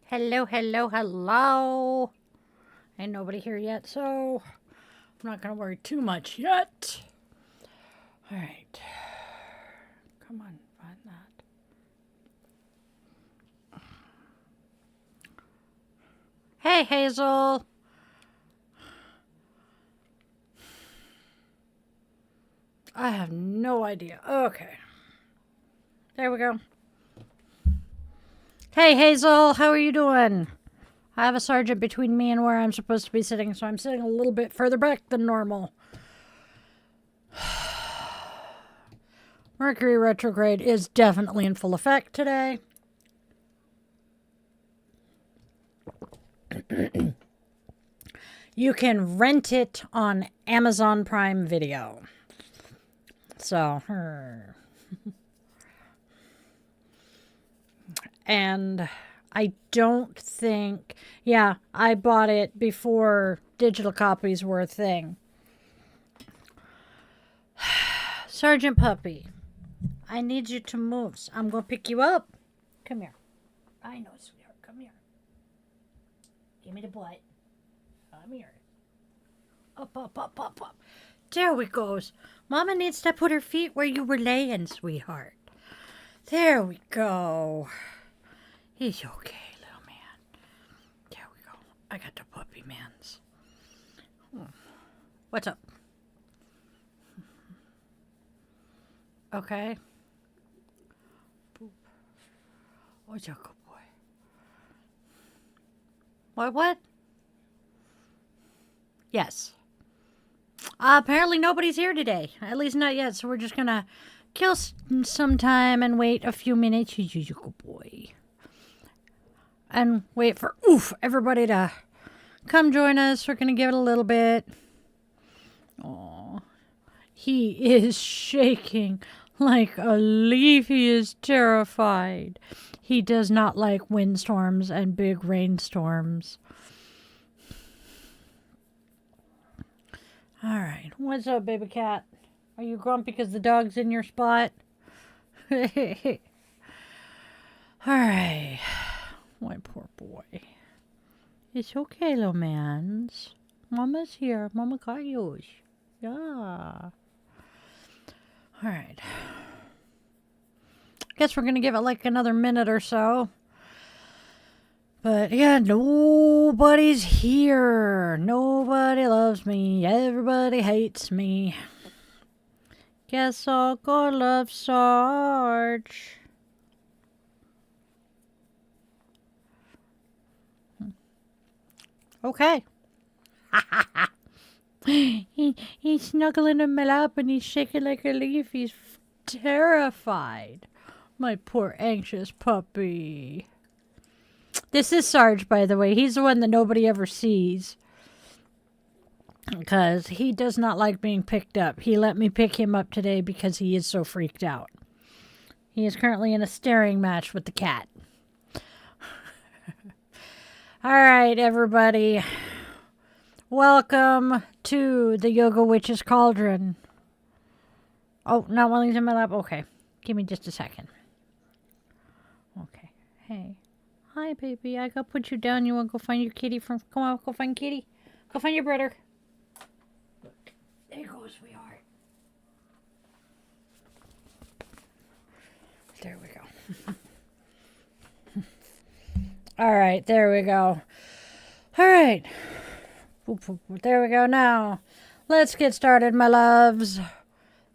Hello, hello, hello. Ain't nobody here yet, so I'm not going to worry too much yet. All right. Come on, find that. Hey, Hazel. I have no idea. Okay. There we go. Hey, Hazel, how are you doing? I have a sergeant between me and where I'm supposed to be sitting, so I'm sitting a little bit further back than normal. Mercury retrograde is definitely in full effect today. You can rent it on Amazon Prime Video. So, and I don't think, yeah, I bought it before digital copies were a thing. Sergeant Puppy, I need you to move. So I'm going to pick you up. Come here. I know, sweetheart. Come here. Give me the butt. Come here. Up, up, up, up, up. There we goes. Mama needs to put her feet where you were laying, sweetheart. There we go. He's okay, little man. There we go. I got the puppy mans. What's up? Okay. Boop. What's your good boy? What? Yes. Apparently nobody's here today. At least not yet, so we're just gonna kill some time and wait a few minutes. You good boy. And wait for everybody to come join us. We're gonna give it a little bit. Aww. He is shaking like a leaf. He is terrified. He does not like windstorms and big rainstorms. All right. What's up, baby cat? Are you grumpy because the dog's in your spot? All right. My poor boy. It's okay, little mans. Mama's here. Mama got you. Yeah. All right. Guess we're going to give it like another minute or so. But yeah, nobody's here. Nobody loves me. Everybody hates me. Guess I'll go love Sarge. Okay. He's snuggling in my lap and he's shaking like a leaf. He's terrified. My poor anxious puppy. This is Sarge, by the way. He's the one that nobody ever sees. Because he does not like being picked up. He let me pick him up today because he is so freaked out. He is currently in a staring match with the cat. All right, everybody. Welcome to the Yoga Witch's Cauldron. Oh, not while he's in my lap? Okay. Give me just a second. Okay. Hey. Hi, baby. I gotta put you down. You wanna go find your kitty from... Come on, go find Kitty. Go find your brother. sweetheart. There we go. All right, there we go. All right. There we go now. Let's get started, my loves.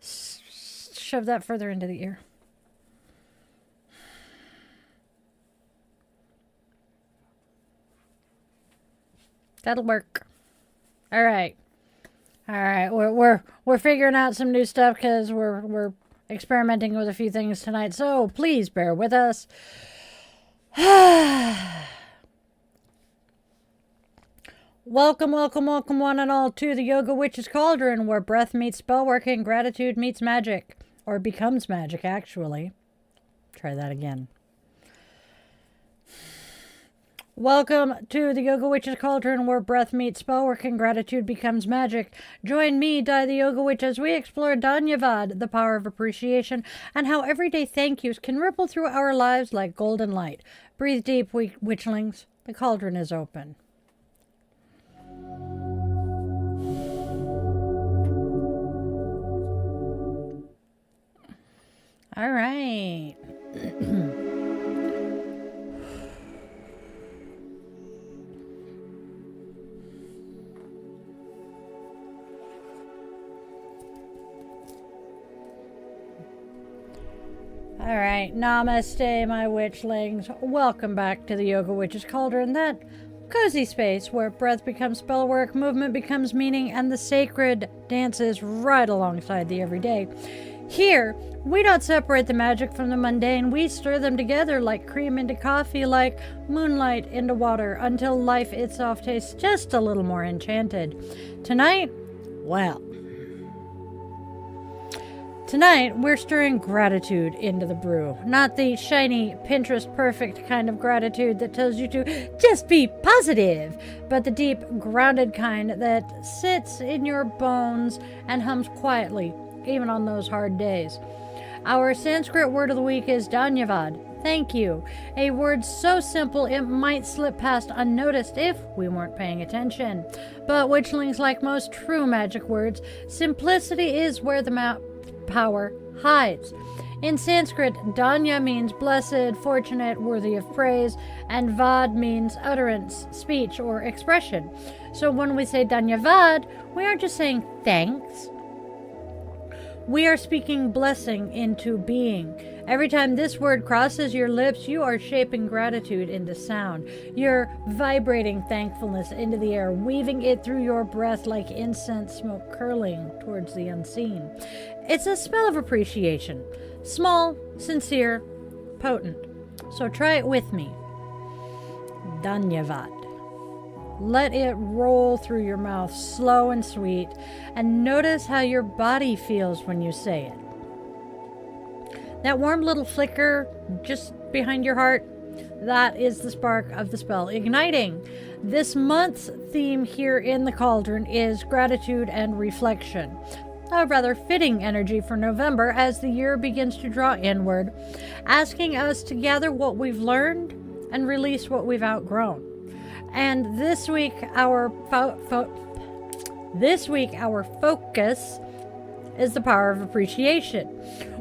Shove that further into the ear. That'll work. All right. All right. We're figuring out some new stuff because we're experimenting with a few things tonight. So please bear with us. Welcome, welcome, welcome, one and all, to the Yoga Witch's Cauldron, where breath meets spellworking, gratitude meets magic. Or becomes magic, actually. Try that again. Welcome to the Yoga Witch's Cauldron, where breath meets spellworking, gratitude becomes magic. Join me, Di the Yoga Witch, as we explore Dhanyavad, the power of appreciation, and how everyday thank yous can ripple through our lives like golden light. Breathe deep, witchlings. The cauldron is open. All right. All right. Namaste, my witchlings. Welcome back to the Yoga Witch's Cauldron, that cozy space where breath becomes spellwork, movement becomes meaning, and the sacred dances right alongside the everyday. Here, we don't separate the magic from the mundane. We stir them together like cream into coffee, like moonlight into water, until life itself tastes just a little more enchanted. Tonight, we're stirring gratitude into the brew. Not the shiny, Pinterest perfect kind of gratitude that tells you to just be positive, but the deep, grounded kind that sits in your bones and hums quietly, even on those hard days. Our Sanskrit word of the week is Dhanyavad. Thank you. A word so simple it might slip past unnoticed if we weren't paying attention. But witchlings, like most true magic words, simplicity is where the power hides. In Sanskrit, Dhanya means blessed, fortunate, worthy of praise, and Vad means utterance, speech, or expression. So when we say Dhanyavad, we aren't just saying thanks. We are speaking blessing into being. Every time this word crosses your lips, you are shaping gratitude into sound. You're vibrating thankfulness into the air, weaving it through your breath like incense smoke curling towards the unseen. It's a spell of appreciation. Small, sincere, potent. So try it with me. Dhanyavad. Let it roll through your mouth, slow and sweet, and notice how your body feels when you say it. That warm little flicker just behind your heart, that is the spark of the spell igniting. This month's theme here in the Cauldron is gratitude and reflection. A rather fitting energy for November as the year begins to draw inward, asking us to gather what we've learned and release what we've outgrown. And this week, our focus is the power of appreciation.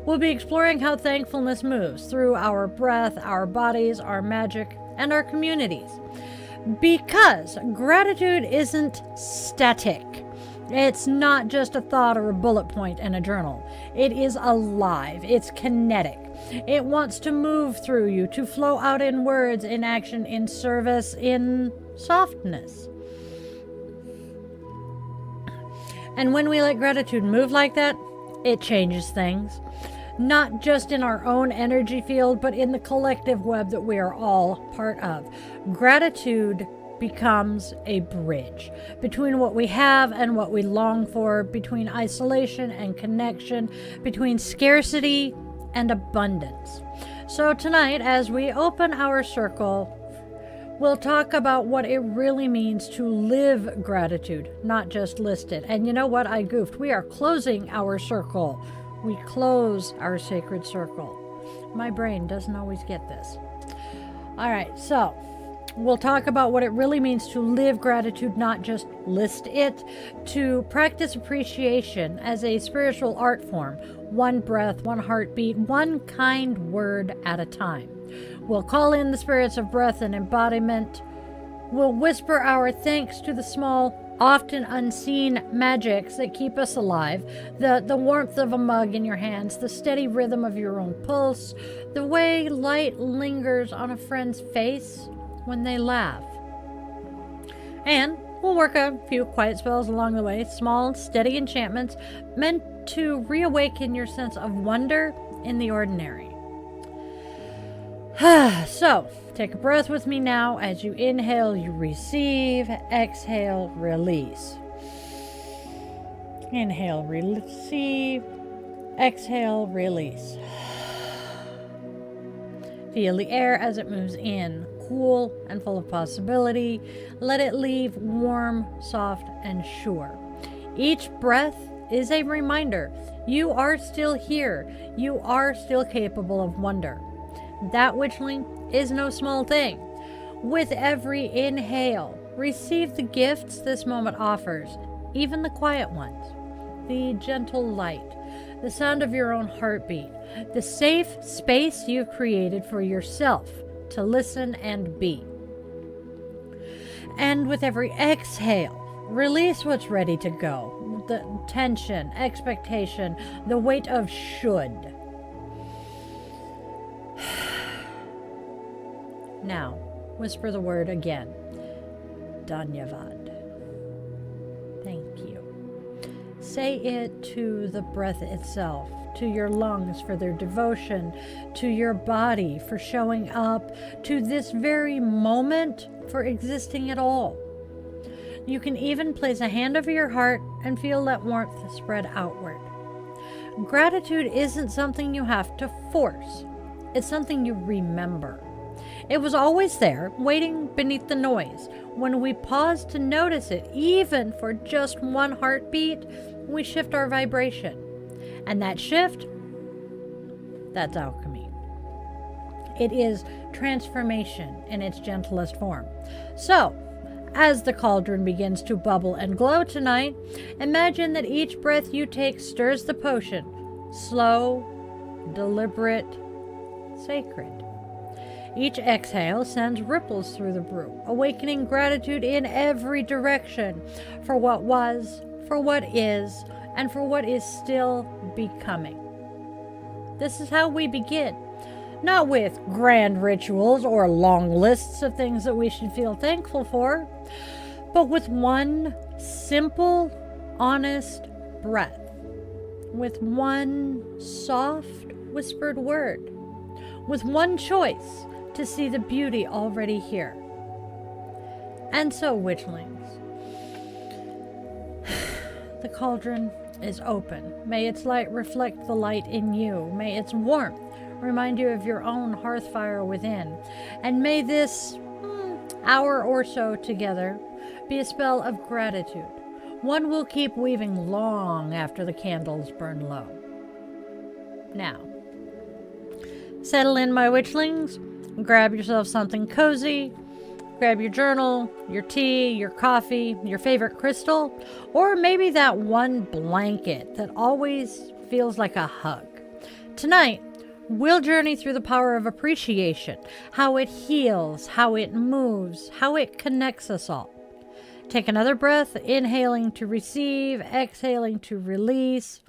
We'll be exploring how thankfulness moves through our breath, our bodies, our magic, and our communities. Because gratitude isn't static. It's not just a thought or a bullet point in a journal. It is alive. It's kinetic. It wants to move through you, to flow out in words, in action, in service, in softness. And when we let gratitude move like that, it changes things. Not just in our own energy field, but in the collective web that we are all part of. Gratitude becomes a bridge between what we have and what we long for, between isolation and connection, between scarcity and abundance. So tonight, as we open our circle, we'll talk about what it really means to live gratitude, not just list it. And you know what? I goofed. We are closing our circle. We close our sacred circle. My brain doesn't always get this. All right, so We'll talk about what it really means to live gratitude, not just list it, to practice appreciation as a spiritual art form, one breath, one heartbeat, one kind word at a time. We'll call in the spirits of breath and embodiment. We'll whisper our thanks to the small, often unseen magics that keep us alive, the warmth of a mug in your hands, the steady rhythm of your own pulse, the way light lingers on a friend's face when they laugh. And we'll work a few quiet spells along the way, small, steady enchantments meant to reawaken your sense of wonder in the ordinary. So, take a breath with me now. As you inhale, you receive. Exhale, release. Inhale, receive. Exhale, release. Feel the air as it moves in, cool and full of possibility. Let it leave warm, soft, and sure. Each breath is a reminder. You are still here. You are still capable of wonder. That, witchling, is no small thing. With every inhale, receive the gifts this moment offers, even the quiet ones. The gentle light, the sound of your own heartbeat, the safe space you've created for yourself to listen and be. And with every exhale, release what's ready to go. The tension, expectation, the weight of should. Now, whisper the word again. Dhanyavad. Thank you. Say it to the breath itself, to your lungs for their devotion, to your body for showing up, to this very moment for existing at all. You can even place a hand over your heart and feel that warmth spread outward. Gratitude isn't something you have to force. It's something you remember. It was always there, waiting beneath the noise. When we pause to notice it, even for just one heartbeat, we shift our vibration. And that shift, that's alchemy. It is transformation in its gentlest form. So, as the cauldron begins to bubble and glow tonight, imagine that each breath you take stirs the potion. Slow, deliberate, sacred. Each exhale sends ripples through the brew, awakening gratitude in every direction for what was, for what is, and for what is still becoming. This is how we begin. Not with grand rituals or long lists of things that we should feel thankful for, but with one simple, honest breath, with one soft, whispered word, with one choice to see the beauty already here. And so, witchlings, the cauldron is open. May its light reflect the light in you. May its warmth remind you of your own hearth fire within. And may this hour or so together be a spell of gratitude. One we'll keep weaving long after the candles burn low. Now, settle in, my witchlings. Grab yourself something cozy. Grab your journal, your tea, your coffee, your favorite crystal, or maybe that one blanket that always feels like a hug. Tonight, we'll journey through the power of appreciation, how it heals, how it moves, how it connects us all. Take another breath, inhaling to receive, exhaling to release.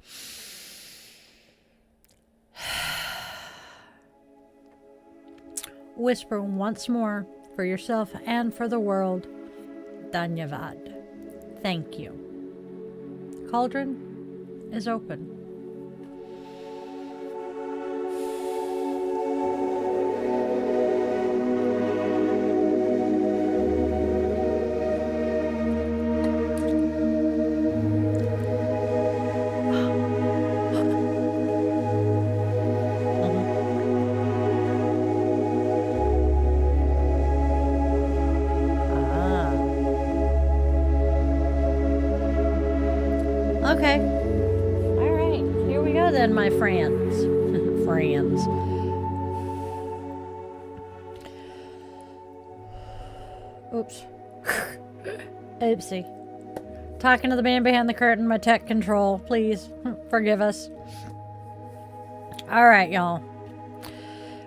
Whisper once more for yourself and for the world. Dhanyavad. Thank you. Cauldron is open. Okay. All right. Here we go then, my friends. friends. Oops. Oopsie. Talking to the man behind the curtain, my tech control. Please forgive us. All right, y'all.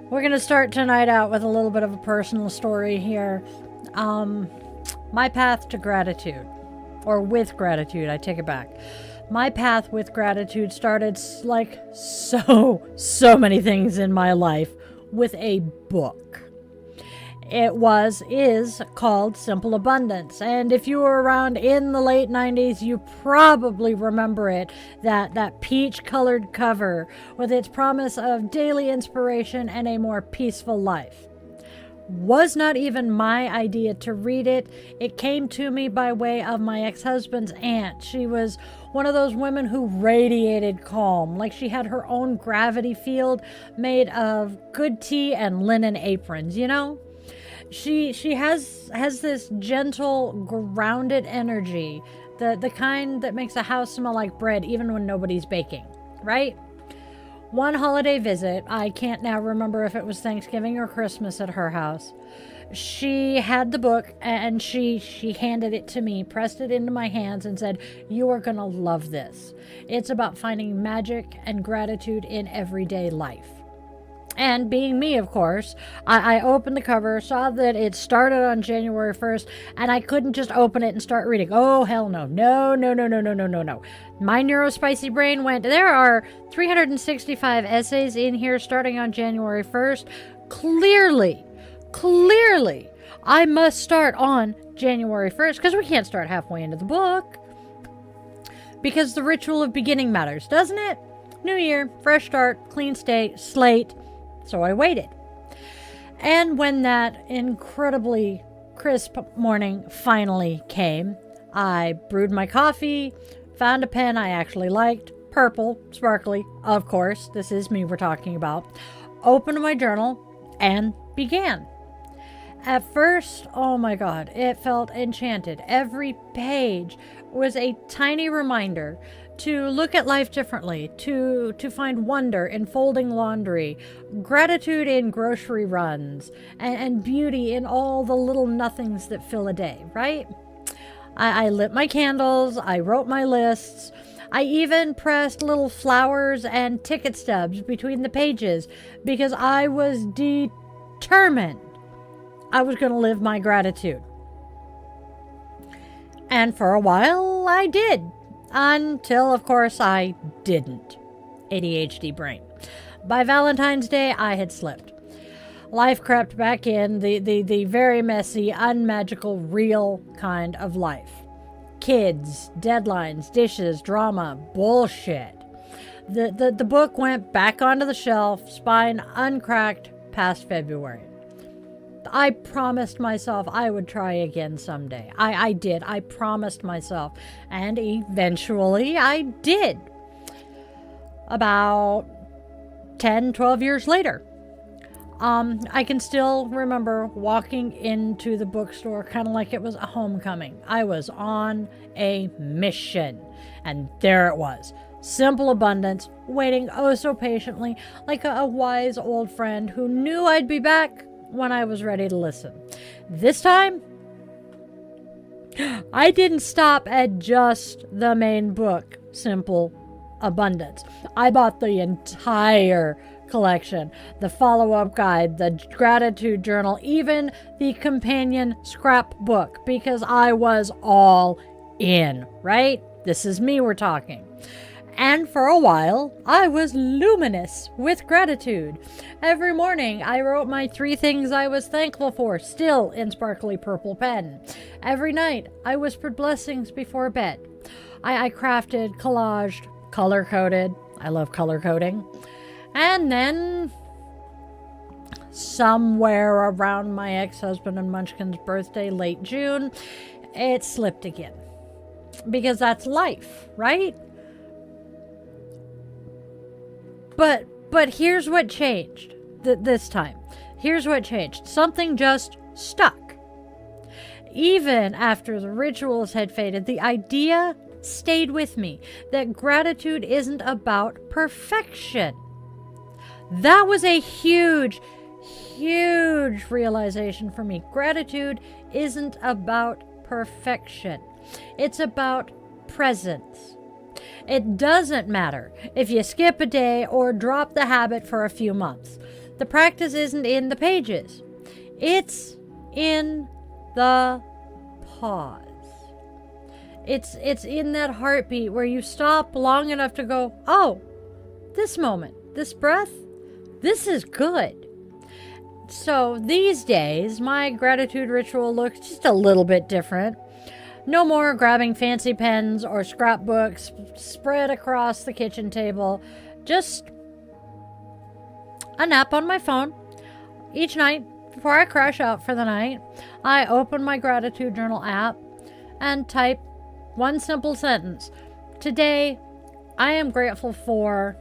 We're going to start tonight out with a little bit of a personal story here. My path to gratitude. Or with gratitude, I take it back. My path with gratitude started like so many things in my life with a book. It is called Simple Abundance. And if you were around in the late 90s, you probably remember it. That peach-colored cover with its promise of daily inspiration and a more peaceful life. Was not even my idea to read it. It came to me by way of my ex-husband's aunt. She was one of those women who radiated calm, like she had her own gravity field made of good tea and linen aprons, you know? She has this gentle, grounded energy, the kind that makes a house smell like bread even when nobody's baking, right? One holiday visit, I can't now remember if it was Thanksgiving or Christmas at her house. She had the book and she handed it to me, pressed it into my hands and said, "You are going to love this. It's about finding magic and gratitude in everyday life." And being me, of course, I opened the cover, saw that it started on January 1st, and I couldn't just open it and start reading. Oh, hell no. No. My neurospicy brain went, there are 365 essays in here starting on January 1st. Clearly, I must start on January 1st, because we can't start halfway into the book. Because the ritual of beginning matters, doesn't it? New year, fresh start, clean slate. So I waited. And when that incredibly crisp morning finally came, I brewed my coffee, found a pen I actually liked, purple, sparkly, of course, this is me we're talking about, opened my journal, and began. At first, oh my God, it felt enchanted. Every page was a tiny reminder to look at life differently, to find wonder in folding laundry, gratitude in grocery runs, and beauty in all the little nothings that fill a day, right? I lit my candles, I wrote my lists, I even pressed little flowers and ticket stubs between the pages because I was determined I was going to live my gratitude. And for a while, I did. Until, of course, I didn't. ADHD brain. By Valentine's Day, I had slipped. Life crept back in, the very messy, unmagical, real kind of life. Kids, deadlines, dishes, drama, bullshit. The book went back onto the shelf, spine uncracked, past February. I promised myself I would try again someday. I did. I promised myself. And eventually I did. About 10, 12 years later. I can still remember walking into the bookstore kind of like it was a homecoming. I was on a mission. And there it was. Simple Abundance, waiting oh so patiently, like a wise old friend who knew I'd be back when I was ready to listen. This time, I didn't stop at just the main book, Simple Abundance. I bought the entire collection, the follow-up guide, the gratitude journal, even the companion scrapbook, because I was all in, right? This is me we're talking. And for a while, I was luminous with gratitude. Every morning, I wrote my 3 things I was thankful for, still in sparkly purple pen. Every night, I whispered blessings before bed. I crafted, collaged, color-coded. I love color coding. And then, somewhere around my ex-husband and Munchkin's birthday, late June, it slipped again. Because that's life, right? But here's what changed this time. Here's what changed. Something just stuck. Even after the rituals had faded, the idea stayed with me that gratitude isn't about perfection. That was a huge, huge realization for me. Gratitude isn't about perfection. It's about presence. It doesn't matter if you skip a day or drop the habit for a few months. The practice isn't in the pages. It's in the pause. It's in that heartbeat where you stop long enough to go, oh, this moment, this breath, this is good. So these days, my gratitude ritual looks just a little bit different. No more grabbing fancy pens or scrapbooks spread across the kitchen table. Just a nap on my phone. Each night, before I crash out for the night, I open my gratitude journal app and type one simple sentence. Today, I am grateful for...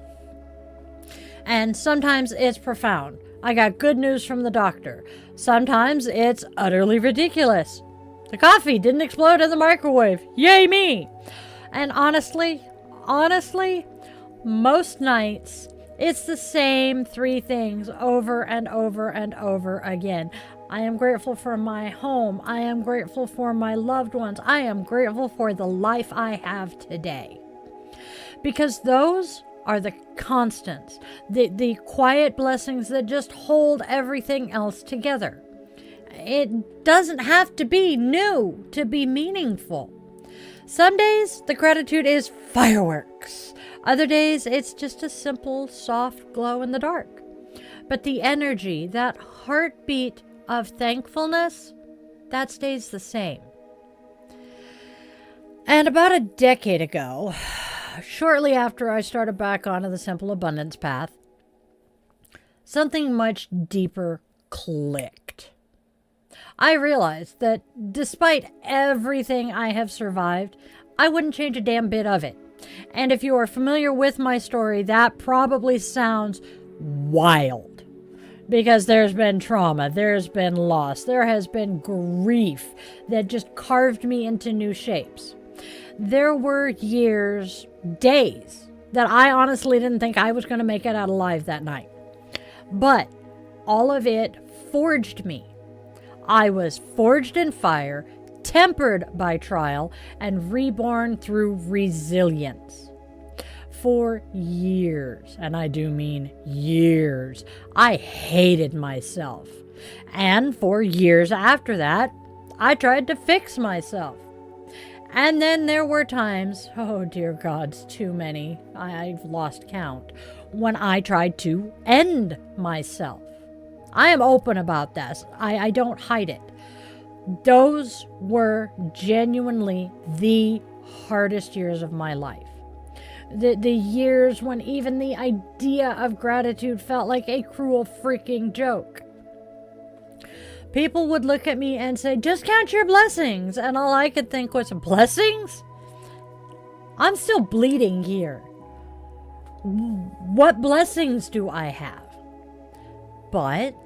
And sometimes it's profound. I got good news from the doctor. Sometimes it's utterly ridiculous. The coffee didn't explode in the microwave. Yay me! And honestly, most nights, it's the same three things over and over and over again. I am grateful for my home. I am grateful for my loved ones. I am grateful for the life I have today. Because those are the constants, the quiet blessings that just hold everything else together. It doesn't have to be new to be meaningful. Some days, the gratitude is fireworks. Other days, it's just a simple, soft glow in the dark. But the energy, that heartbeat of thankfulness, that stays the same. And about a decade ago, shortly after I started back onto the simple abundance path, something much deeper clicked. I realized that despite everything I have survived, I wouldn't change a damn bit of it. And if you are familiar with my story, that probably sounds wild. Because there's been trauma, there's been loss, there has been grief that just carved me into new shapes. There were years, days, that I honestly didn't think I was going to make it out alive that night. But all of it forged me. I was forged in fire, tempered by trial, and reborn through resilience. For years, and I do mean years, I hated myself. And for years after that, I tried to fix myself. And then there were times, oh dear God, it's too many, I've lost count, when I tried to end myself. I am open about this. I don't hide it. Those were genuinely the hardest years of my life. The years when even the idea of gratitude felt like a cruel freaking joke. People would look at me and say, just count your blessings. And all I could think was, blessings? I'm still bleeding here. What blessings do I have? But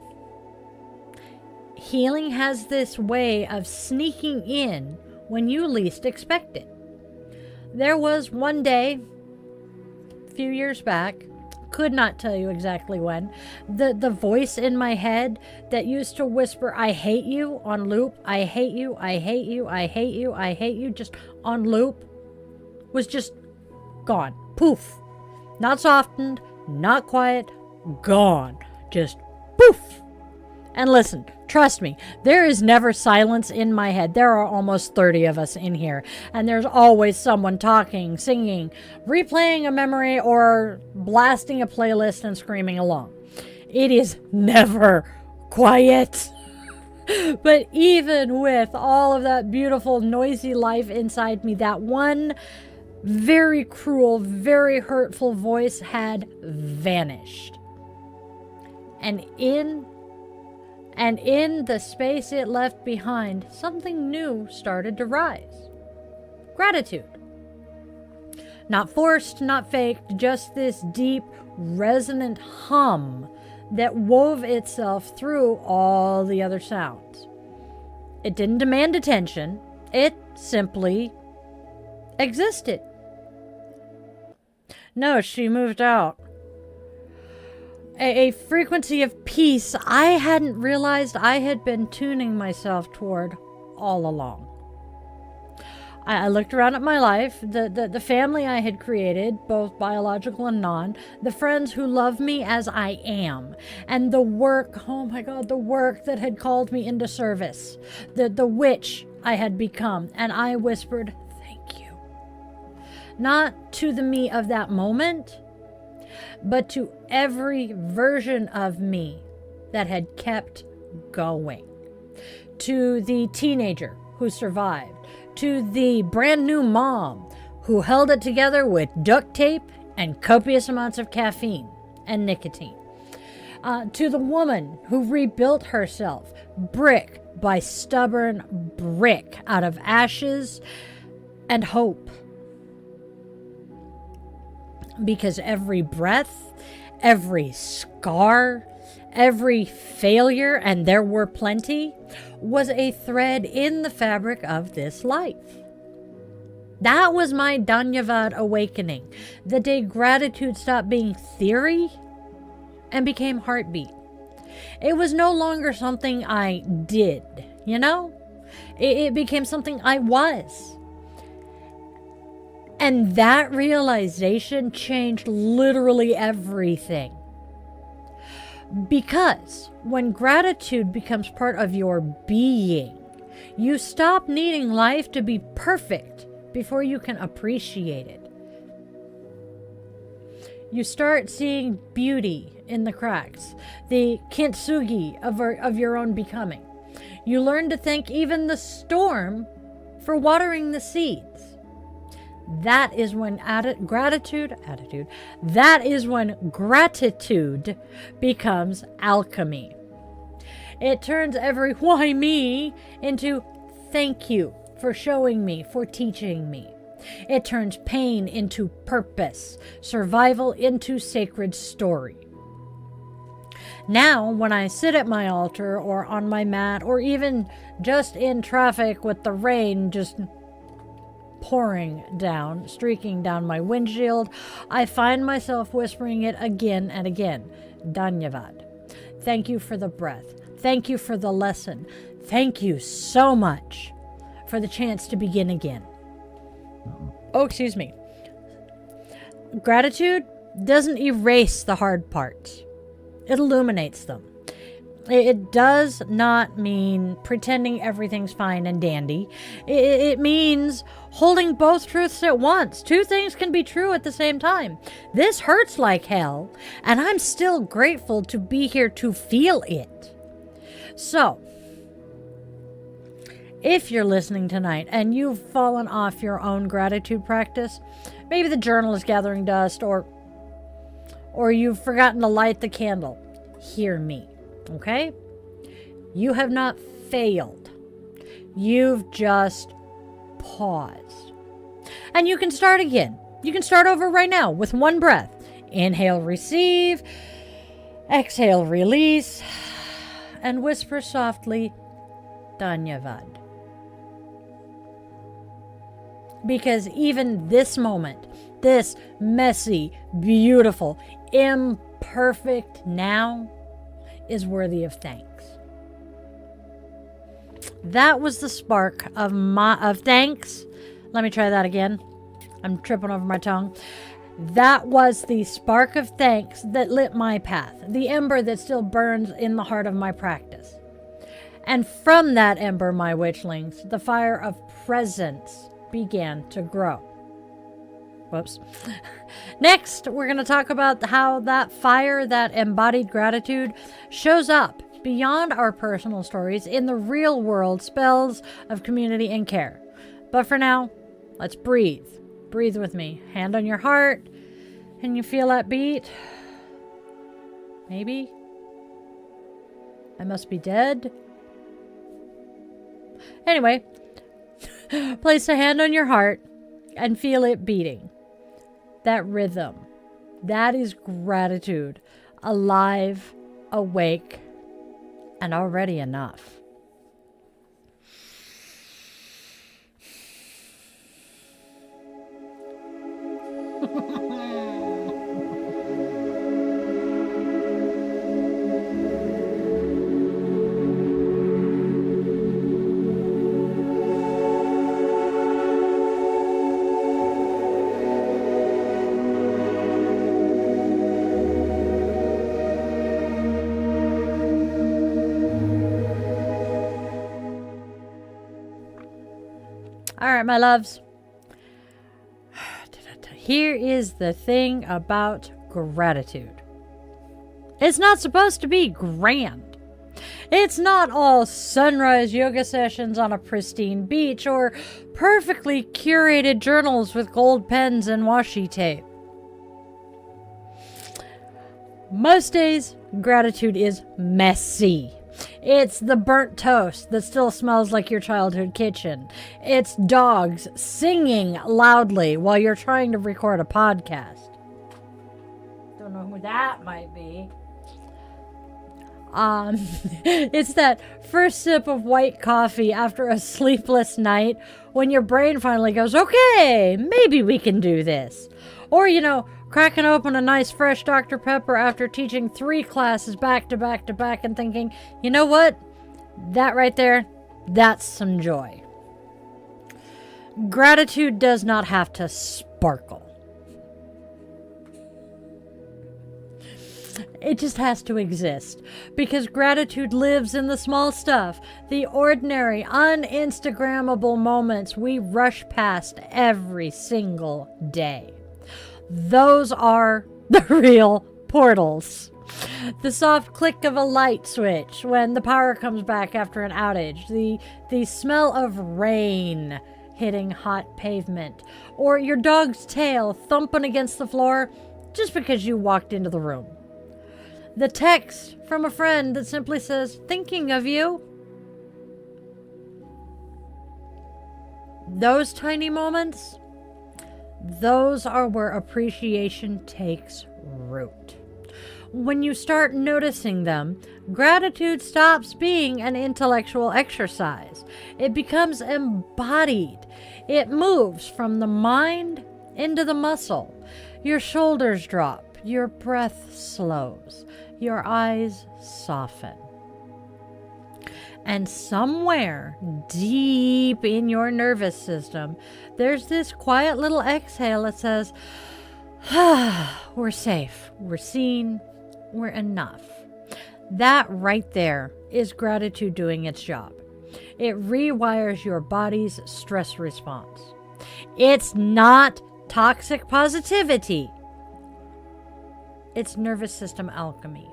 healing has this way of sneaking in when you least expect it. There was one day, a few years back, could not tell you exactly when, the voice in my head that used to whisper, I hate you, on loop, I hate you, I hate you, I hate you, I hate you, just on loop, was just gone. Poof. Not softened, not quiet, gone. Just poof. And listen, trust me, there is never silence in my head. There are almost 30 of us in here. And there's always someone talking, singing, replaying a memory, or blasting a playlist and screaming along. It is never quiet. But even with all of that beautiful, noisy life inside me, that one very cruel, very hurtful voice had vanished. And in the space it left behind, something new started to rise. Gratitude. Not forced, not faked, just this deep, resonant hum that wove itself through all the other sounds. It didn't demand attention. It simply existed. No, she moved out. a frequency of peace I hadn't realized I had been tuning myself toward all along. I looked around at my life, the family I had created, both biological and non, the friends who love me as I am, and the work, oh my God, the work that had called me into service, the witch I had become, and I whispered, thank you. Not to the me of that moment, but to every version of me that had kept going. To the teenager who survived, to the brand new mom who held it together with duct tape and copious amounts of caffeine and nicotine, to the woman who rebuilt herself brick by stubborn brick out of ashes and hope. Because every breath, every scar, every failure, and there were plenty, was a thread in the fabric of this life. That was my Dhanyavad awakening, the day gratitude stopped being theory and became heartbeat. It was no longer something I did, you know? It became something I was. And that realization changed literally everything. Because when gratitude becomes part of your being, you stop needing life to be perfect before you can appreciate it. You start seeing beauty in the cracks, the kintsugi of your own becoming. You learn to thank even the storm for watering the seeds. That is when gratitude becomes alchemy. It turns every why me into thank you for showing me, for teaching me. It turns pain into purpose, survival into sacred story. Now, when I sit at my altar or on my mat or even just in traffic with the rain just pouring down, streaking down my windshield, I find myself whispering it again and again. Dhanyavad. Thank you for the breath. Thank you for the lesson. Thank you so much for the chance to begin again. Oh, excuse me. Gratitude doesn't erase the hard parts. It illuminates them. It does not mean pretending everything's fine and dandy. It means holding both truths at once. Two things can be true at the same time. This hurts like hell, and I'm still grateful to be here to feel it. So, if you're listening tonight and you've fallen off your own gratitude practice, maybe the journal is gathering dust, or you've forgotten to light the candle, hear me. Okay? You have not failed. You've just paused. And you can start again. You can start over right now with one breath. Inhale, receive. Exhale, release. And whisper softly, Dhanyavad. Because even this moment, this messy, beautiful, imperfect now, is worthy of thanks. That was the spark of thanks. Let me try that again. I'm tripping over my tongue. That was the spark of thanks that lit my path, the ember that still burns in the heart of my practice. And from that ember, my witchlings, the fire of presence began to grow. Whoops. Next, we're going to talk about how that fire, that embodied gratitude, shows up beyond our personal stories in the real world spells of community and care. But for now, let's breathe. Breathe with me. Hand on your heart. Can you feel that beat? Maybe. I must be dead. Anyway, place a hand on your heart and feel it beating. That rhythm, that is gratitude, alive, awake, and already enough. All right, my loves. Here is the thing about gratitude. It's not supposed to be grand. It's not all sunrise yoga sessions on a pristine beach or perfectly curated journals with gold pens and washi tape. Most days, gratitude is messy. It's the burnt toast that still smells like your childhood kitchen. It's dogs singing loudly while you're trying to record a podcast. Don't know who that might be. It's that first sip of white coffee after a sleepless night when your brain finally goes, okay, maybe we can do this. Or, cracking open a nice fresh Dr. Pepper after teaching 3 classes back to back to back and thinking, you know what? That right there, that's some joy. Gratitude does not have to sparkle. It just has to exist, because gratitude lives in the small stuff, the ordinary, un-Instagrammable moments we rush past every single day. Those are the real portals. The soft click of a light switch when the power comes back after an outage, the smell of rain hitting hot pavement, or your dog's tail thumping against the floor just because you walked into the room. The text from a friend that simply says, thinking of you. Those tiny moments, those are where appreciation takes root. When you start noticing them, gratitude stops being an intellectual exercise. It becomes embodied. It moves from the mind into the muscle. Your shoulders drop. Your breath slows. Your eyes soften. And somewhere deep in your nervous system, there's this quiet little exhale that says, we're safe, we're seen, we're enough. That right there is gratitude doing its job. It rewires your body's stress response. It's not toxic positivity. It's nervous system alchemy.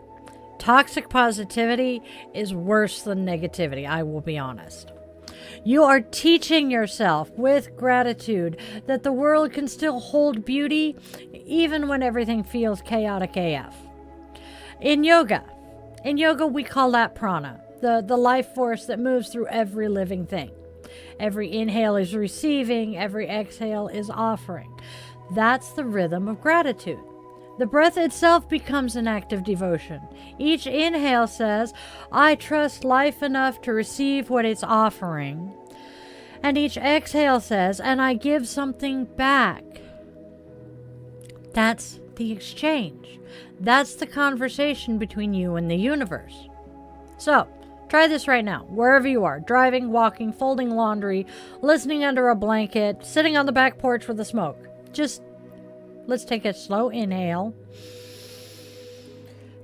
Toxic positivity is worse than negativity, I will be honest. You are teaching yourself with gratitude that the world can still hold beauty even when everything feels chaotic AF. In yoga we call that prana, the life force that moves through every living thing. Every inhale is receiving, every exhale is offering. That's the rhythm of gratitude. The breath itself becomes an act of devotion. Each inhale says, I trust life enough to receive what it's offering. And each exhale says, and I give something back. That's the exchange. That's the conversation between you and the universe. So, try this right now, wherever you are, driving, walking, folding laundry, listening under a blanket, sitting on the back porch with a smoke. Just let's take a slow inhale.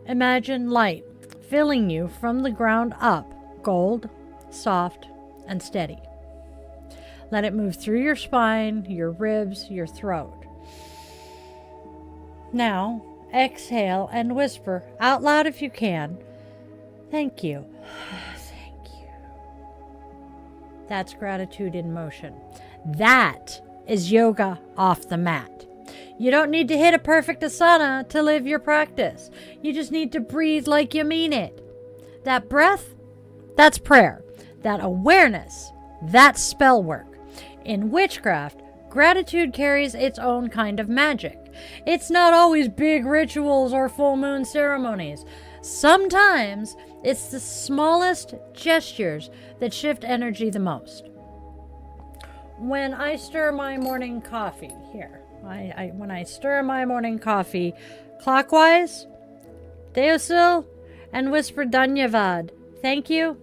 Imagine light filling you from the ground up, gold, soft, and steady. Let it move through your spine, your ribs, your throat. Now, exhale and whisper out loud if you can, thank you. Thank you. That's gratitude in motion. That is yoga off the mat. You don't need to hit a perfect asana to live your practice. You just need to breathe like you mean it. That breath, that's prayer. That awareness, that's spell work. In witchcraft, gratitude carries its own kind of magic. It's not always big rituals or full moon ceremonies. Sometimes it's the smallest gestures that shift energy the most. When I stir my morning coffee, when I stir my morning coffee clockwise, Deosil, and whisper Dhanyavad, thank you,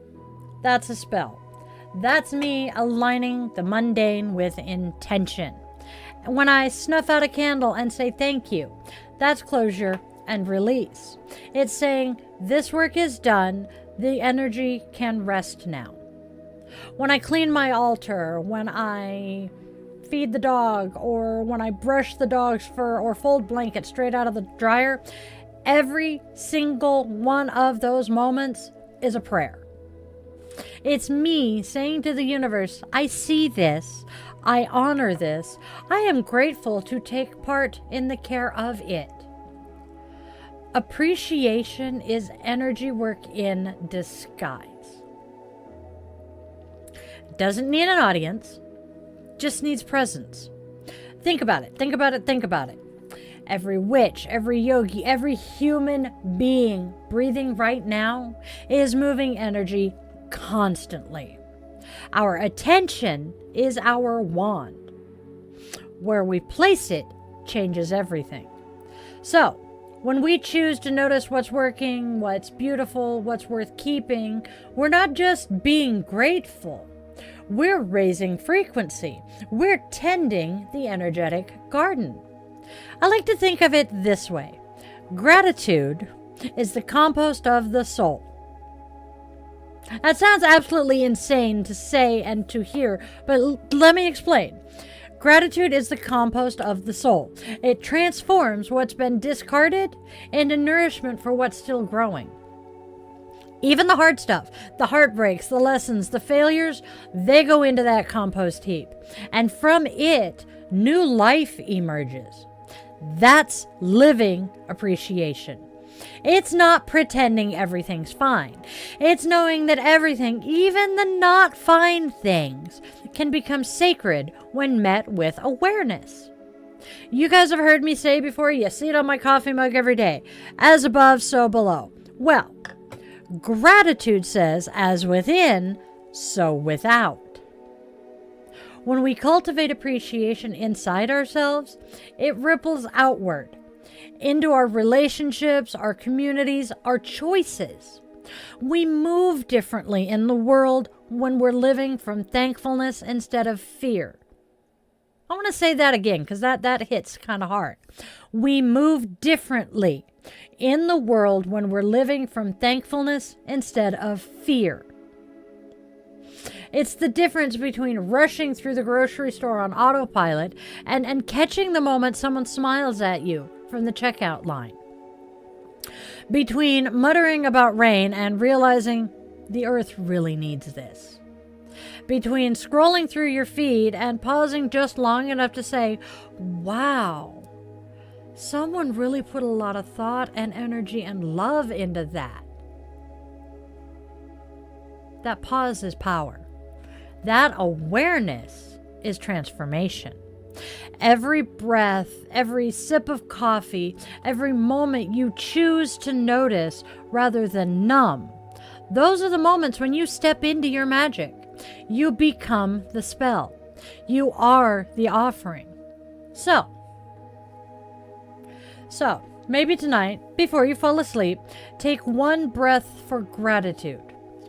that's a spell. That's me aligning the mundane with intention. When I snuff out a candle and say thank you, that's closure and release. It's saying this work is done, the energy can rest now. When I clean my altar, when I feed the dog, or when I brush the dog's fur or fold blankets straight out of the dryer, every single one of those moments is a prayer. It's me saying to the universe, I see this, I honor this, I am grateful to take part in the care of it. Appreciation is energy work in disguise. It doesn't need an audience, just needs presence. Think about it, think about it, think about it. Every witch, every yogi, every human being breathing right now is moving energy constantly. Our attention is our wand. Where we place it changes everything. So, when we choose to notice what's working, what's beautiful, what's worth keeping, we're not just being grateful. We're raising frequency. We're tending the energetic garden. I like to think of it this way. Gratitude is the compost of the soul. That sounds absolutely insane to say and to hear, but let me explain. Gratitude is the compost of the soul. It transforms what's been discarded into nourishment for what's still growing. Even the hard stuff, the heartbreaks, the lessons, the failures, they go into that compost heap. And from it, new life emerges. That's living appreciation. It's not pretending everything's fine. It's knowing that everything, even the not fine things, can become sacred when met with awareness. You guys have heard me say before, you see it on my coffee mug every day. As above, so below. Well, gratitude says, as within, so without. When we cultivate appreciation inside ourselves, it ripples outward into our relationships, our communities, our choices. We move differently in the world when we're living from thankfulness instead of fear. I want to say that again because that hits kind of hard. We move differently in the world when we're living from thankfulness instead of fear. It's the difference between rushing through the grocery store on autopilot and catching the moment someone smiles at you from the checkout line. Between muttering about rain and realizing the earth really needs this. Between scrolling through your feed and pausing just long enough to say, wow, someone really put a lot of thought and energy and love into that. That pause is power. That awareness is transformation. Every breath, every sip of coffee, every moment you choose to notice rather than numb, those are the moments when you step into your magic. You become the spell. You are the offering. So, maybe tonight, before you fall asleep, take one breath for gratitude.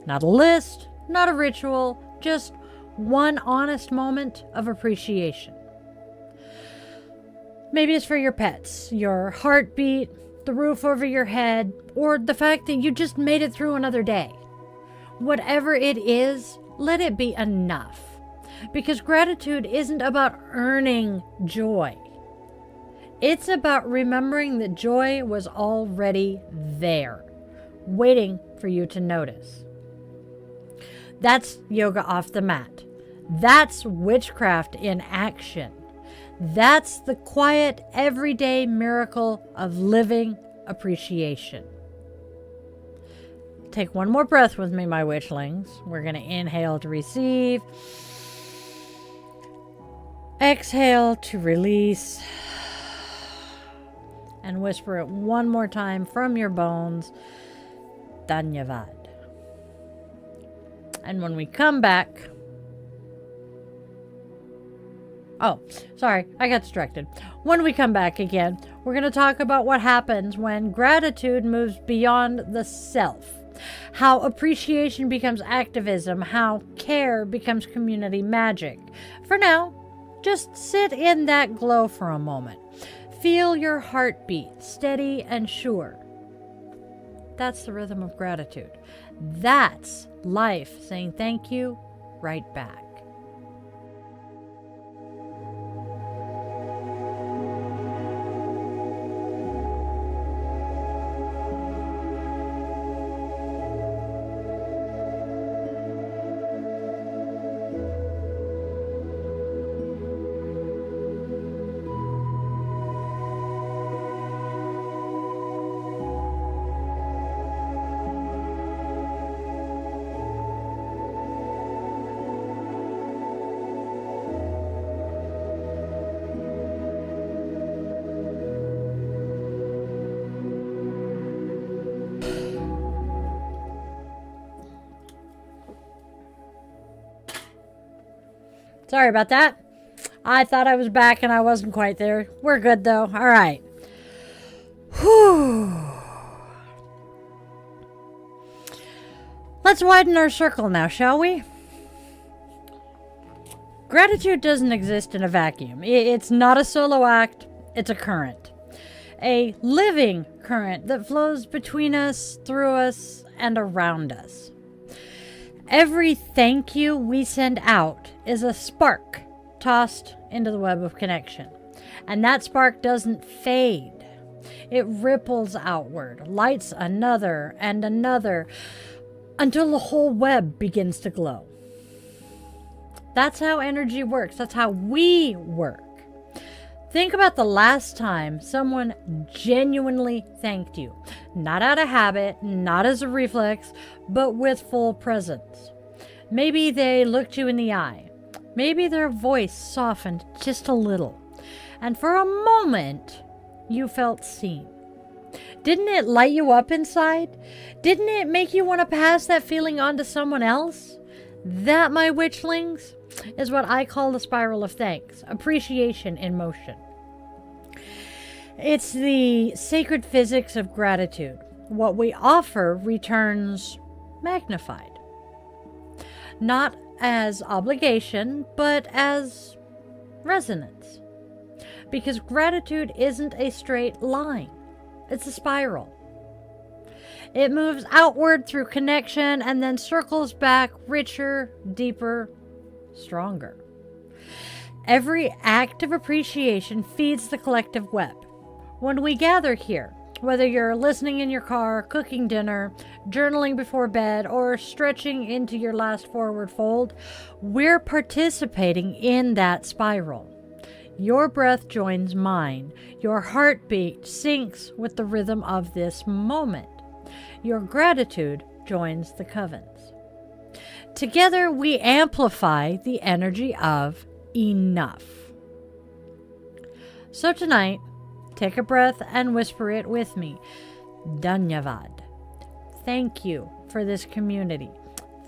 Not a list, not a ritual, just one honest moment of appreciation. Maybe it's for your pets, your heartbeat, the roof over your head, or the fact that you just made it through another day. Whatever it is, let it be enough. Because gratitude isn't about earning joy. It's about remembering that joy was already there, waiting for you to notice. That's yoga off the mat. That's witchcraft in action. That's the quiet, everyday miracle of living appreciation. Take one more breath with me, my witchlings. We're going to inhale to receive. Exhale to release. And whisper it one more time from your bones. Dhanyavad. And when we come back... Oh, sorry, I got distracted. When we come back again, we're going to talk about what happens when gratitude moves beyond the self. How appreciation becomes activism, how care becomes community magic. For now, just sit in that glow for a moment. Feel your heartbeat, steady and sure. That's the rhythm of gratitude. That's life saying thank you right back. Sorry about that. I thought I was back and I wasn't quite there. We're good though. All right. Whew. Let's widen our circle now, shall we? Gratitude doesn't exist in a vacuum. It's not a solo act. It's a current. A living current that flows between us, through us, and around us. Every thank you we send out is a spark tossed into the web of connection. And that spark doesn't fade. It ripples outward, lights another and another, until the whole web begins to glow. That's how energy works. That's how we work. Think about the last time someone genuinely thanked you. Not out of habit, not as a reflex, but with full presence. Maybe they looked you in the eye. Maybe their voice softened just a little. And for a moment, you felt seen. Didn't it light you up inside? Didn't it make you want to pass that feeling on to someone else? That, my witchlings, is what I call the spiral of thanks, appreciation in motion. It's the sacred physics of gratitude. What we offer returns magnified. Not as obligation, but as resonance. Because gratitude isn't a straight line. It's a spiral. It moves outward through connection and then circles back richer, deeper, stronger. Every act of appreciation feeds the collective web. When we gather here, whether you're listening in your car, cooking dinner, journaling before bed, or stretching into your last forward fold, we're participating in that spiral. Your breath joins mine. Your heartbeat syncs with the rhythm of this moment. Your gratitude joins the covens. Together, we amplify the energy of enough. So tonight, take a breath and whisper it with me. Dhanyavad. Thank you for this community.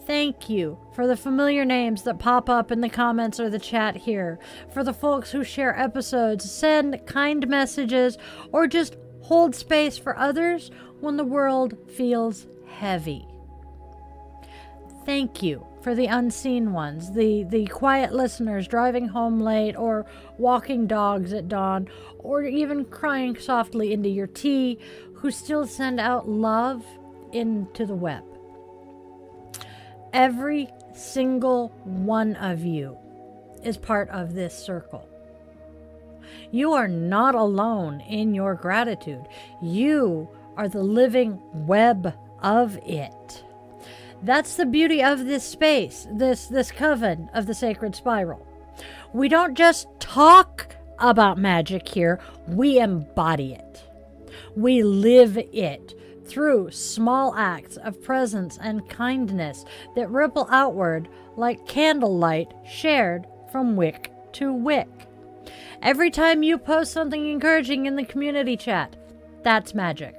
Thank you for the familiar names that pop up in the comments or the chat here, for the folks who share episodes, send kind messages, or just hold space for others when the world feels heavy. Thank you for the unseen ones, the quiet listeners driving home late or walking dogs at dawn, or even crying softly into your tea, who still send out love into the web. Every single one of you is part of this circle. You are not alone in your gratitude. You are the living web of it. That's the beauty of this space, this coven of the sacred spiral. We don't just talk about magic here, we embody it. We live it through small acts of presence and kindness that ripple outward like candlelight shared from wick to wick. Every time you post something encouraging in the community chat, that's magic.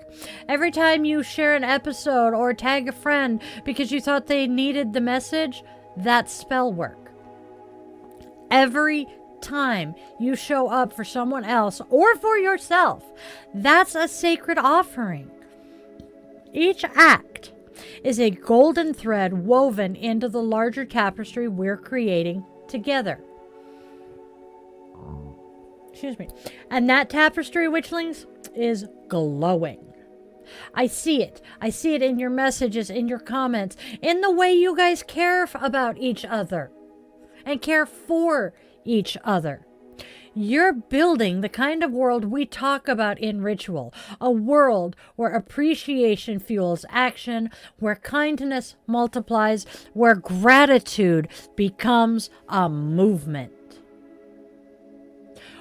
Every time you share an episode or tag a friend because you thought they needed the message, that's spell work. Every time you show up for someone else or for yourself, that's a sacred offering. Each act is a golden thread woven into the larger tapestry we're creating together. Excuse me. And that tapestry, witchlings, is glowing. I see it. I see it in your messages, in your comments, in the way you guys care about each other and care for each other. You're building the kind of world we talk about in ritual, a world where appreciation fuels action, where kindness multiplies, where gratitude becomes a movement.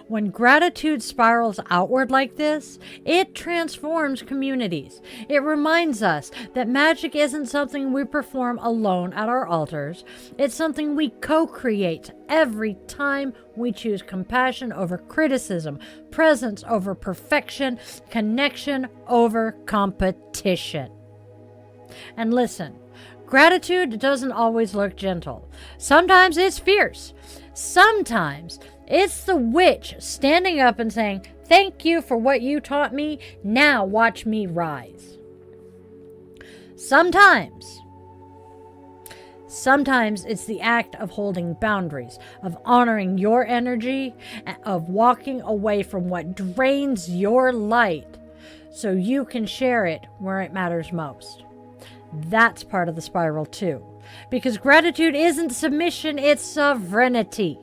When gratitude spirals outward like this, it transforms communities. It reminds us that magic isn't something we perform alone at our altars. It's something we co-create every time we choose compassion over criticism, presence over perfection, connection over competition. And listen, gratitude doesn't always look gentle. Sometimes it's fierce. Sometimes it's the witch standing up and saying, "Thank you for what you taught me. Now watch me rise." Sometimes it's the act of holding boundaries, of honoring your energy, of walking away from what drains your light so you can share it where it matters most. That's part of the spiral too. Because gratitude isn't submission, it's sovereignty.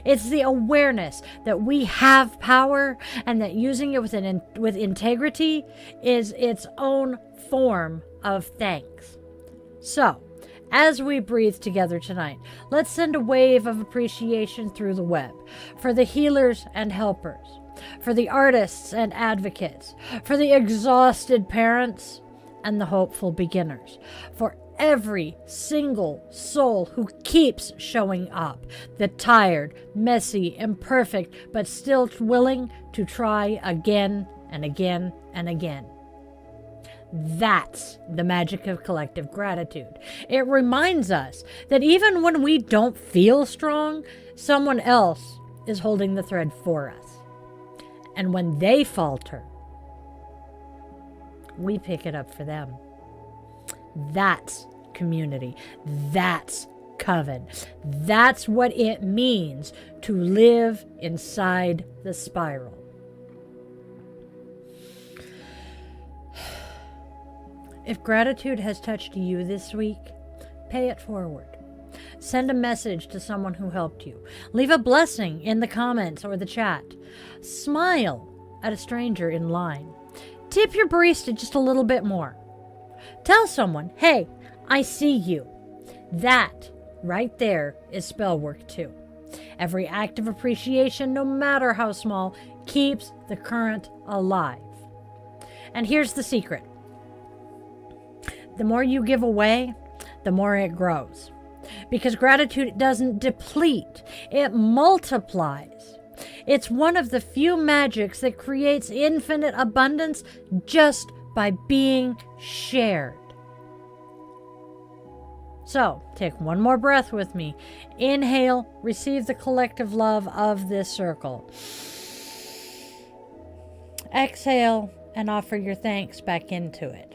It's the awareness that we have power and that using it with integrity is its own form of thanks. So, as we breathe together tonight, let's send a wave of appreciation through the web for the healers and helpers, for the artists and advocates, for the exhausted parents and the hopeful beginners, for every single soul who keeps showing up, the tired, messy, imperfect, but still willing to try again and again and again. That's the magic of collective gratitude. It reminds us that even when we don't feel strong, someone else is holding the thread for us. And when they falter, we pick it up for them. That's community. That's coven. That's what it means to live inside the spiral. If gratitude has touched you this week, pay it forward. Send a message to someone who helped you. Leave a blessing in the comments or the chat. Smile at a stranger in line. Tip your barista just a little bit more. Tell someone, "Hey, I see you." That right there is spell work too. Every act of appreciation, no matter how small, keeps the current alive. And here's the secret. The more you give away, the more it grows. Because gratitude doesn't deplete, it multiplies. It's one of the few magics that creates infinite abundance just by being shared. So, take one more breath with me. Inhale, receive the collective love of this circle. Exhale, and offer your thanks back into it.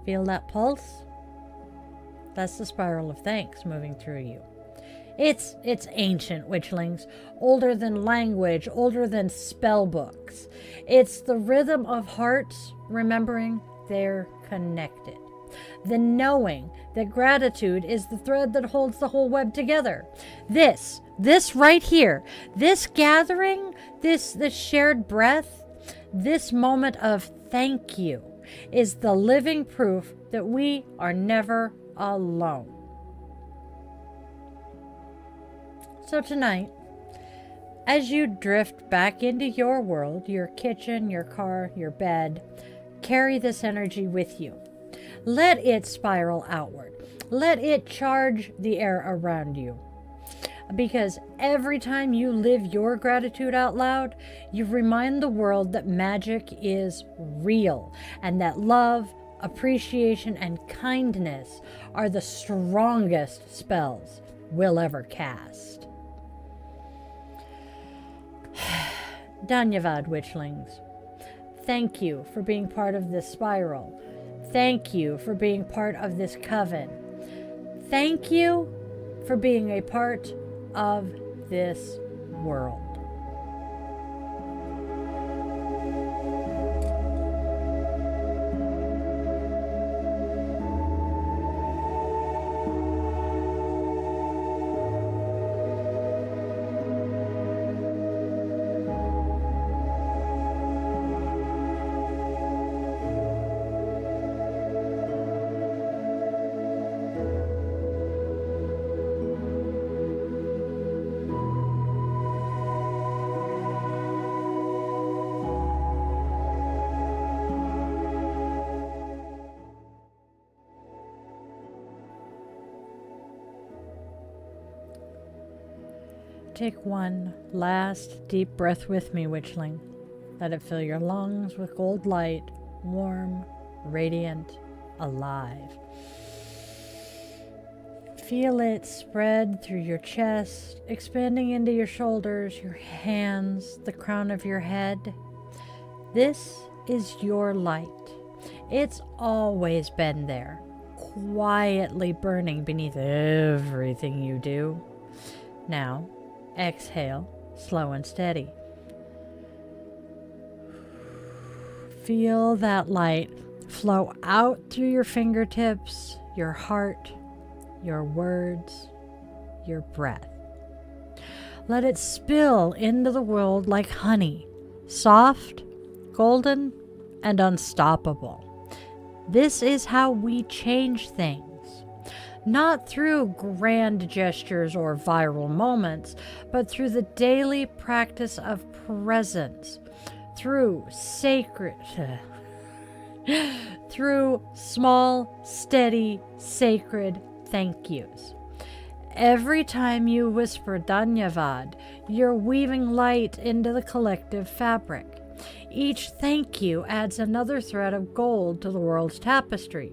Feel that pulse? That's the spiral of thanks moving through you. It's ancient, witchlings, older than language, older than spell books. It's the rhythm of hearts remembering they're connected. The knowing that gratitude is the thread that holds the whole web together. This right here, this gathering, this shared breath, this moment of thank you is the living proof that we are never alone. So tonight, as you drift back into your world, your kitchen, your car, your bed, carry this energy with you. Let it spiral outward. Let it charge the air around you. Because every time you live your gratitude out loud, you remind the world that magic is real and that love, appreciation, and kindness are the strongest spells we'll ever cast. Dhanyavad, witchlings. Thank you for being part of this spiral. Thank you for being part of this coven. Thank you for being a part of this world. take one last deep breath with me, Witchling. Let it fill your lungs with gold light, warm, radiant, alive. Feel it spread through your chest, expanding into your shoulders, your hands, the crown of your head. This is your light. It's always been there, quietly burning beneath everything you do. Now, exhale, slow and steady. Feel that light flow out through your fingertips, your heart, your words, your breath. Let it spill into the world like honey, soft, golden, and unstoppable. This is how we change things. Not through grand gestures or viral moments, but through the daily practice of presence, through small, steady, sacred thank yous. Every time you whisper Dhanyavad, you're weaving light into the collective fabric. Each thank you adds another thread of gold to the world's tapestry.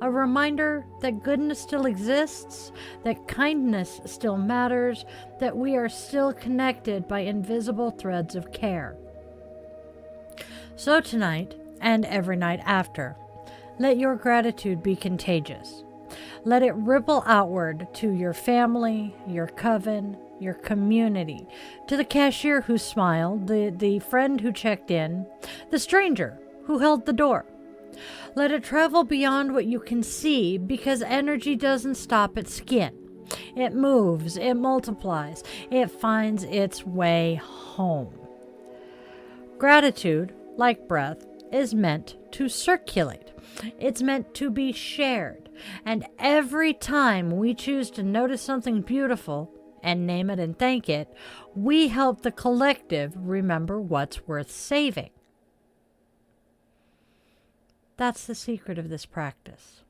A reminder that goodness still exists, that kindness still matters, that we are still connected by invisible threads of care. So tonight, and every night after, let your gratitude be contagious. Let it ripple outward to your family, your coven, your community, to the cashier who smiled, the friend who checked in, the stranger who held the door. Let it travel beyond what you can see, because energy doesn't stop at skin. It moves, it multiplies, it finds its way home. Gratitude, like breath, is meant to circulate. It's meant to be shared. And every time we choose to notice something beautiful and name it and thank it, we help the collective remember what's worth saving. That's the secret of this practice.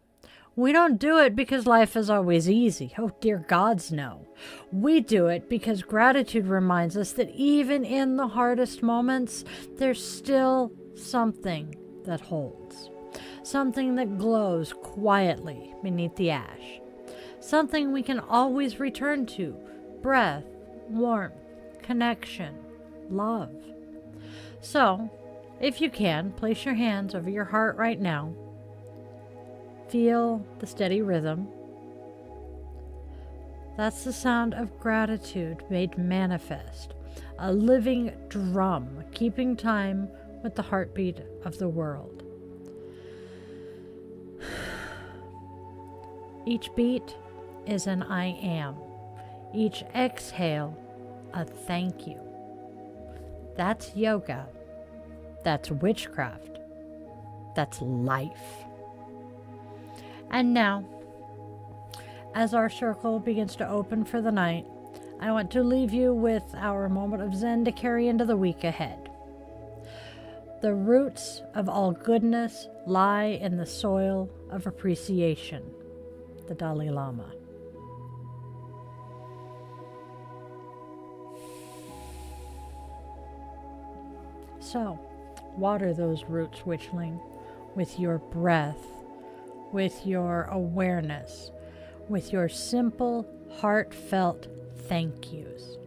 We don't do it because life is always easy. Oh, dear gods, no. We do it because gratitude reminds us that even in the hardest moments, there's still something that holds. Something that glows quietly beneath the ash. Something we can always return to. Breath, warmth, connection, love. So, if you can, place your hands over your heart right now. Feel the steady rhythm. That's the sound of gratitude made manifest. A living drum, keeping time with the heartbeat of the world. Each beat is an I am. Each exhale, a thank you. That's yoga. That's witchcraft. That's life. And now, as our circle begins to open for the night, I want to leave you with our moment of Zen to carry into the week ahead. The roots of all goodness lie in the soil of appreciation. The Dalai Lama. So, water those roots, Witchling, with your breath, with your awareness, with your simple, heartfelt thank yous.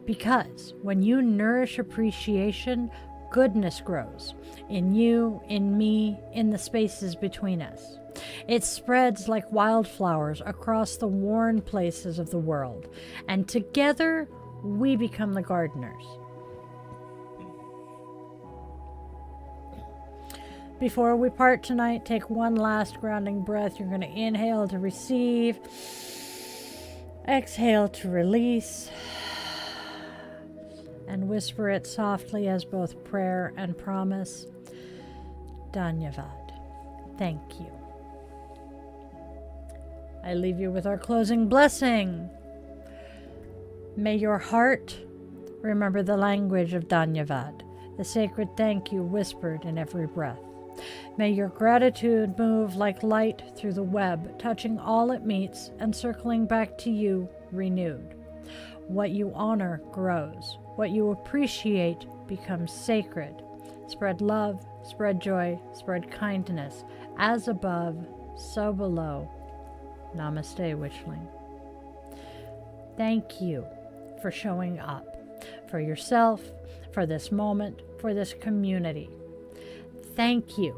Because when you nourish appreciation, goodness grows in you, in me, in the spaces between us. It spreads like wildflowers across the worn places of the world, and together we become the gardeners. Before we part tonight, take one last grounding breath. You're going to inhale to receive, exhale to release, and whisper it softly as both prayer and promise. Dhanyavad. Thank you. I leave you with our closing blessing. May your heart remember the language of Dhanyavad, the sacred thank you whispered in every breath. May your gratitude move like light through the web, touching all it meets and circling back to you renewed. What you honor grows. What you appreciate becomes sacred. Spread love, spread joy, spread kindness. As above, so below. Namaste, Witchling. Thank you for showing up. For yourself, for this moment, for this community. Thank you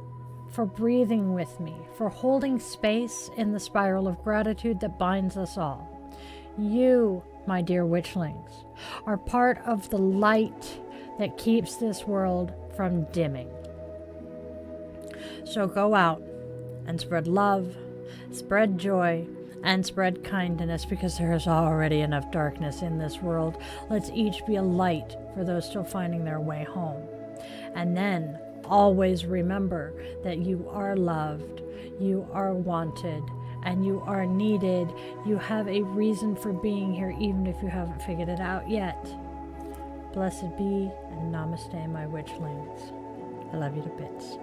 for breathing with me, for holding space in the spiral of gratitude that binds us all. You, my dear witchlings, are part of the light that keeps this world from dimming. So go out and spread love, spread joy, and spread kindness, because there is already enough darkness in this world. Let's each be a light for those still finding their way home. And then always remember that you are loved, you are wanted, and you are needed. You have a reason for being here, even if you haven't figured it out yet. Blessed be, and namaste, my witchlings. I love you to bits.